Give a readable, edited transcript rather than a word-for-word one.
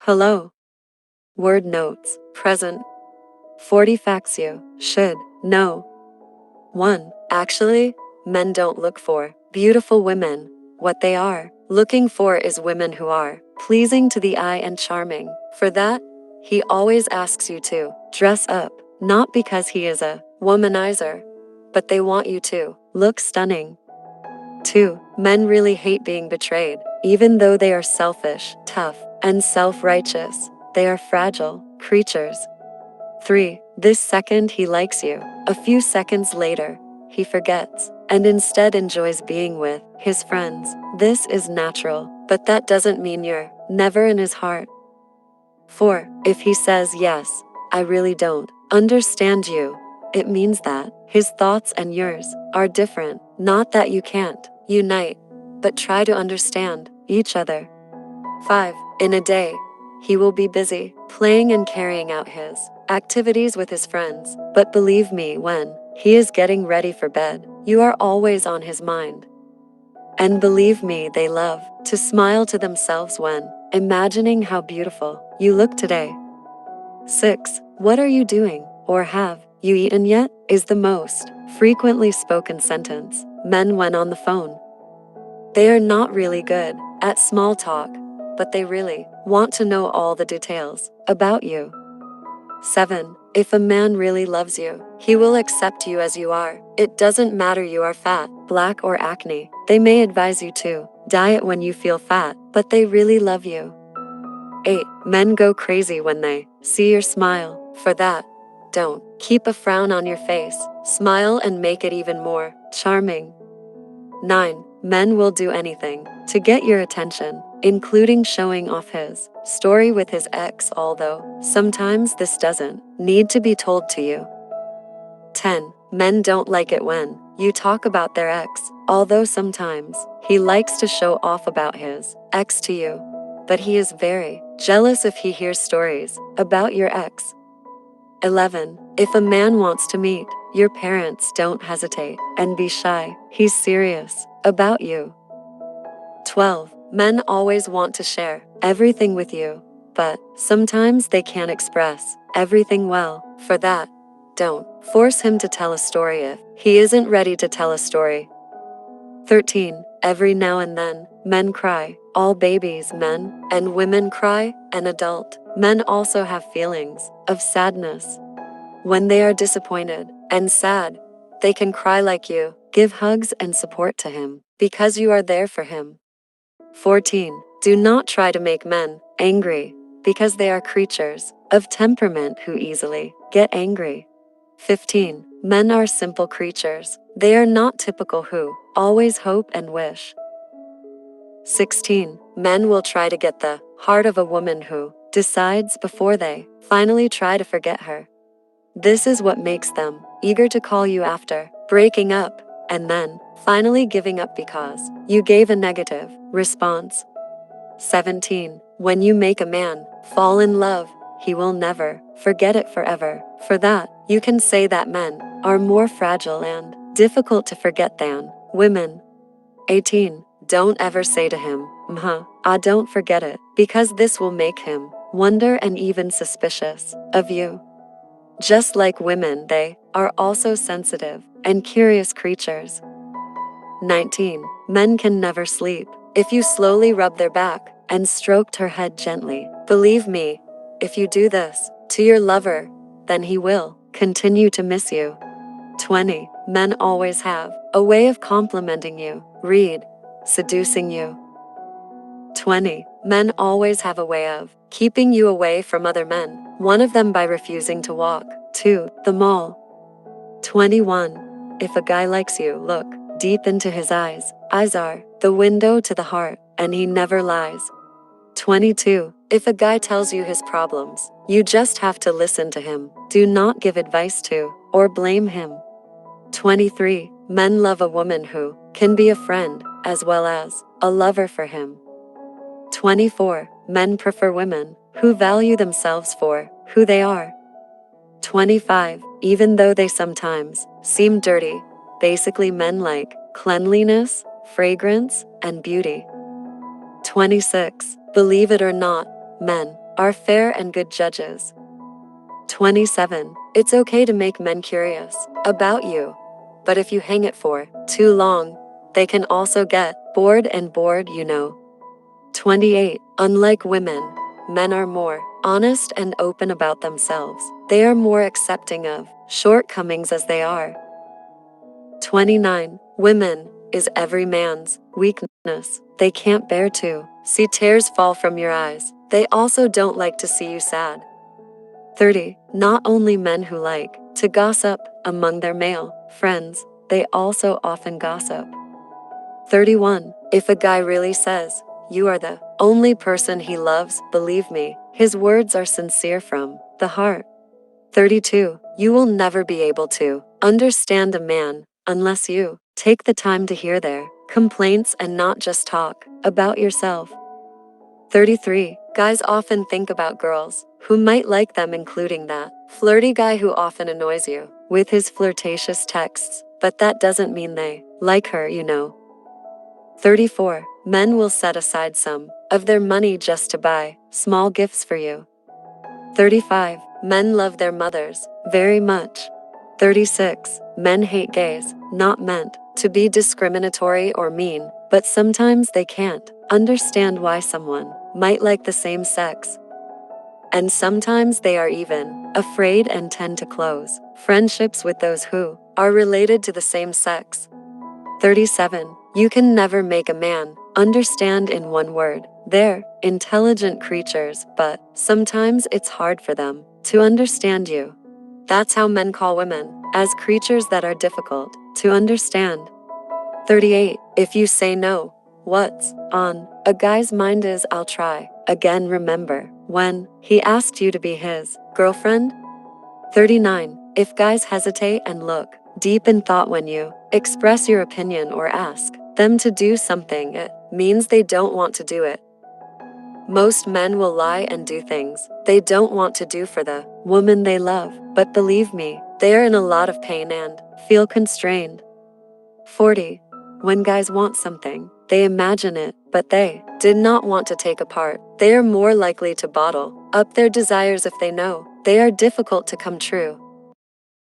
hello. Word notes, present. 40 facts you should know. 1. Actually, men don't look for beautiful women. What they are looking for is women who are pleasing to the eye and charming. For that, he always asks you to dress up, not because he is a womanizer, but they want you to look stunning. 2. Men really hate being betrayed. Even though they are selfish, tough, and self-righteous, they are fragile creatures. 3. This second he likes you. A few seconds later, he forgets and instead enjoys being with his friends. This is natural, but that doesn't mean you're never in his heart. 4. If he says yes, I really don't understand you, it means that his thoughts and yours are different. Not that you can't unite, but try to understand each other. 5. In a day, he will be busy playing and carrying out his activities with his friends. But believe me, when he is getting ready for bed, you are always on his mind. And believe me, they love to smile to themselves when imagining how beautiful you look today. 6. What are you doing? Or have you eaten yet? Is the most frequently spoken sentence men when on the phone. They are not really good at small talk, but they really want to know all the details about you. 7. If a man really loves you, he will accept you as you are. It doesn't matter you are fat, black, or acne. They may advise you to diet when you feel fat, but they really love you. 8. Men go crazy when they see your smile. For that, don't keep a frown on your face. Smile and make it even more charming. 9. Men will do anything to get your attention, including showing off his story with his ex, although sometimes this doesn't need to be told to you. 10. Men don't like it when you talk about their ex, although sometimes he likes to show off about his ex to you. But he is very jealous if he hears stories about your ex. 11. If a man wants to meet your parents, don't hesitate and be shy. He's serious about you. 12. Men always want to share everything with you, but sometimes they can't express everything well. For that, don't force him to tell a story if he isn't ready to tell a story. 13. Every now and then, men cry. All babies, men and women cry, and adult men also have feelings of sadness. When they are disappointed and sad, they can cry like you. Give hugs and support to him, because you are there for him. 14. Do not try to make men angry, because they are creatures of temperament who easily get angry. 15. Men are simple creatures. They are not typical who always hope and wish. 16. Men will try to get the heart of a woman who decides before they finally try to forget her. This is what makes them eager to call you after breaking up, and then finally giving up because you gave a negative response. 17. When you make a man fall in love, he will never forget it forever. For that, you can say that men are more fragile and difficult to forget than women. 18. Don't ever say to him, don't forget it, because this will make him wonder and even suspicious of you. Just like women, they are also sensitive and curious creatures. 19. Men can never sleep. If you slowly rub their back and stroked her head gently, believe me, if you do this to your lover, then he will continue to miss you. 20. Men always have a way of complimenting you. Read, seducing you. 20. Men always have a way of keeping you away from other men. One of them by refusing to walk to the mall. 21. If a guy likes you, look deep into his eyes. Eyes are the window to the heart, and he never lies. 22. If a guy tells you his problems, you just have to listen to him. Do not give advice to or blame him. 23. Men love a woman who can be a friend as well as a lover for him. 24. Men prefer women who value themselves for who they are. 25. Even though they sometimes seem dirty, basically men like cleanliness, fragrance, and beauty. 26. Believe it or not, men are fair and good judges. 27. It's okay to make men curious about you, but if you hang it for too long, they can also get bored and bored, you know. 28. Unlike women, men are more honest and open about themselves. They are more accepting of shortcomings as they are. 29. Women is every man's weakness. They can't bear to see tears fall from your eyes. They also don't like to see you sad. 30. Not only men who like to gossip among their male friends, they also often gossip. 31. If a guy really says, "You are the only person he loves," believe me, his words are sincere from the heart. 32. You will never be able to understand a man unless you take the time to hear their complaints and not just talk about yourself. 33. Guys often think about girls who might like them, including that flirty guy who often annoys you with his flirtatious texts, but that doesn't mean they like her, you know. 34. Men will set aside some of their money just to buy small gifts for you. 35. Men love their mothers very much. 36. Men hate gays, not meant to be discriminatory or mean, but sometimes they can't understand why someone might like the same sex. And sometimes they are even afraid and tend to close friendships with those who are related to the same sex. 37. You can never make a man understand in one word. They're intelligent creatures, but sometimes it's hard for them to understand you. That's how men call women, as creatures that are difficult to understand. 38. If you say no, what's on a guy's mind is, "I'll try again." Remember when he asked you to be his girlfriend? 39. If guys hesitate and look deep in thought when you express your opinion or ask them to do something, it means they don't want to do it. Most men will lie and do things they don't want to do for the woman they love, but believe me, they are in a lot of pain and feel constrained. 40. When guys want something, they imagine it, but they did not want to take a part. They are more likely to bottle up their desires if they know they are difficult to come true.